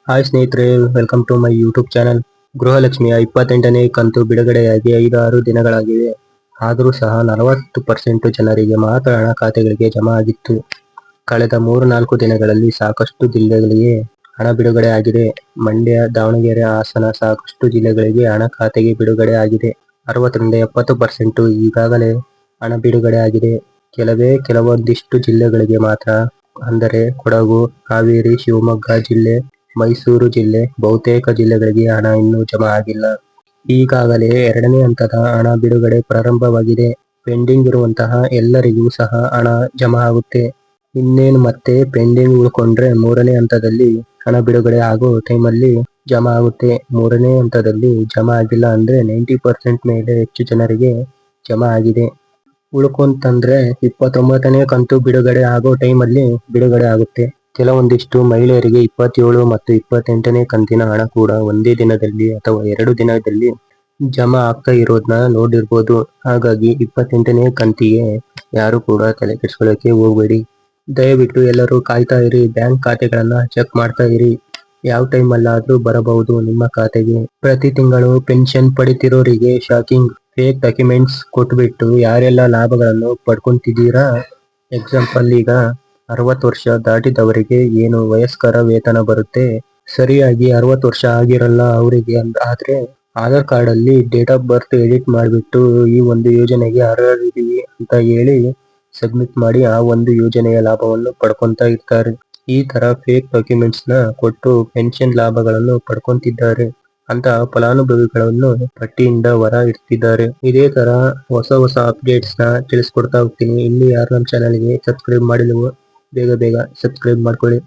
Hi ಸ್ನೇಹಿತರೆ, welcome to my YouTube channel. ಗೃಹಲಕ್ಷ್ಮಿಯ 28ನೇ ಕಂತು ಬಿಡುಗಡೆಯಾಗಿ 5-6 ದಿನಗಳಾಗಿವೆ. ಆದರೂ ಸಹ 40% ಜನರಿಗೆ ಮಾತ್ರ ಹಣ ಖಾತೆಗಳಿಗೆ ಜಮಾ ಆಗಿತ್ತು. ಕಳೆದ 3-4 ದಿನಗಳಲ್ಲಿ ಸಾಕಷ್ಟು ಜಿಲ್ಲೆಗಳಿಗೆ ಹಣ ಬಿಡುಗಡೆ ಆಗಿದೆ. ಮಂಡ್ಯ, ದಾವಣಗೆರೆ, ಹಾಸನ ಸಾಕಷ್ಟು ಜಿಲ್ಲೆಗಳಿಗೆ ಹಣ ಖಾತೆಗೆ ಬಿಡುಗಡೆ ಆಗಿದೆ. 60-70% ಈಗಾಗಲೇ ಹಣ ಬಿಡುಗಡೆ ಆಗಿದೆ. ಕೆಲವೊಂದಿಷ್ಟು ಜಿಲ್ಲೆಗಳಿಗೆ ಮಾತ್ರ, ಅಂದರೆ ಕೊಡಗು, ಹಾವೇರಿ, ಶಿವಮೊಗ್ಗ ಜಿಲ್ಲೆ, ಮೈಸೂರು ಜಿಲ್ಲೆ, ಬಹುತೇಕ ಜಿಲ್ಲೆಗಳಿಗೆ ಹಣ ಇನ್ನೂ ಜಮಾ ಆಗಿಲ್ಲ. ಈಗಾಗಲೇ 2ನೇ ಹಂತದ ಹಣ ಬಿಡುಗಡೆ ಪ್ರಾರಂಭವಾಗಿದೆ. ಪೆಂಡಿಂಗ್ ಇರುವಂತಹ ಎಲ್ಲರಿಗೂ ಸಹ ಹಣ ಜಮಾ ಆಗುತ್ತೆ. ಇನ್ನೇನು ಮತ್ತೆ ಪೆಂಡಿಂಗ್ ಉಳ್ಕೊಂಡ್ರೆ 3ನೇ ಹಂತದಲ್ಲಿ ಹಣ ಬಿಡುಗಡೆ ಆಗೋ ಟೈಮಲ್ಲಿ ಜಮಾ ಆಗುತ್ತೆ. 3ನೇ ಹಂತದಲ್ಲಿ ಜಮಾ ಆಗಿಲ್ಲ ಅಂದ್ರೆ 90% ಮೇಲೆ ಹೆಚ್ಚು ಜನರಿಗೆ ಜಮಾ ಆಗಿದೆ. ಉಳ್ಕೊಂತಂದ್ರೆ 29ನೇ ಕಂತು ಬಿಡುಗಡೆ ಆಗೋ ಟೈಮಲ್ಲಿ ಬಿಡುಗಡೆ ಆಗುತ್ತೆ. ಕೆಲವೊಂದಿಷ್ಟು ಮಹಿಳೆಯರಿಗೆ 27 ಮತ್ತು 28ನೇ ಕಂತಿನ ಹಣ ಕೂಡ ಒಂದೇ ದಿನದಲ್ಲಿ ಅಥವಾ 2 ದಿನದಲ್ಲಿ ಜಮಾ ಆಗ್ತಾ ಇರೋದನ್ನ ನೋಡಿರ್ಬೋದು. ಹಾಗಾಗಿ 28ನೇ ಕಂತಿಗೆ ಯಾರು ಕೂಡ ತಲೆ ಕೆಡಿಸ್ಕೊಳ್ಳೋಕೆ ಹೋಗ್ಬೇಡಿ. ದಯವಿಟ್ಟು ಎಲ್ಲರೂ ಕಾಯ್ತಾ ಇರಿ. ಬ್ಯಾಂಕ್ ಖಾತೆಗಳನ್ನ ಚೆಕ್ ಮಾಡ್ತಾ ಇರಿ. ಯಾವ ಟೈಮಲ್ಲಾದ್ರೂ ಬರಬಹುದು ನಿಮ್ಮ ಖಾತೆಗೆ. ಪ್ರತಿ ತಿಂಗಳು ಪೆನ್ಷನ್ ಪಡಿತಿರೋರಿಗೆ ಶಾಕಿಂಗ್. ಫೇಕ್ ಡಾಕ್ಯುಮೆಂಟ್ಸ್ ಕೊಟ್ಬಿಟ್ಟು ಯಾರೆಲ್ಲ ಲಾಭಗಳನ್ನು ಪಡ್ಕೊಂತಿದ್ದೀರಾ. ಎಕ್ಸಾಂಪಲ್, ಈಗ 60 ವರ್ಷ ದಾಟಿದವರಿಗೆ ಏನು ವಯಸ್ಕರ ವೇತನ ಬರುತ್ತೆ, ಸರಿಯಾಗಿ 60 ವರ್ಷ ಆಗಿರಲ್ಲ ಅವರಿಗೆ. ಆದ್ರೆ ಆಧಾರ್ ಕಾರ್ಡ್ ಅಲ್ಲಿ ಡೇಟ್ ಆಫ್ ಬರ್ತ್ ಎಡಿಟ್ ಮಾಡ್ಬಿಟ್ಟು ಈ ಒಂದು ಯೋಜನೆಗೆ ಅರ್ಹರಿದ್ದೀವಿ ಅಂತ ಹೇಳಿ ಸಬ್ಮಿಟ್ ಮಾಡಿ ಆ ಒಂದು ಯೋಜನೆಯ ಲಾಭವನ್ನು ಪಡ್ಕೊಂತ ಇರ್ತಾರೆ. ಈ ತರ ಫೇಕ್ ಡಾಕ್ಯುಮೆಂಟ್ಸ್ ನ ಕೊಟ್ಟು ಪೆನ್ಷನ್ ಲಾಭಗಳನ್ನು ಪಡ್ಕೊಂತಿದ್ದಾರೆ. ಅಂತಹ ಫಲಾನುಭವಿಗಳನ್ನು ಪಟ್ಟಿಯಿಂದ ಹೊರ ಇಡ್ತಿದ್ದಾರೆ. ಇದೇ ತರ ಹೊಸ ಅಪ್ಡೇಟ್ಸ್ ನ ತಿಳಿಸ್ಕೊಡ್ತಾ ಹೋಗ್ತೀನಿ. ಇನ್ನು ಯಾರು ನಮ್ಮ ಚಾನಲ್ಗೆ ಸಬ್ಸ್ಕ್ರೈಬ್ ಮಾಡಿಲ್ವೋ ಬೇಗ ಸಬ್ಸ್ಕ್ರೈಬ್ ಮಾಡ್ಕೊಳ್ಳಿ.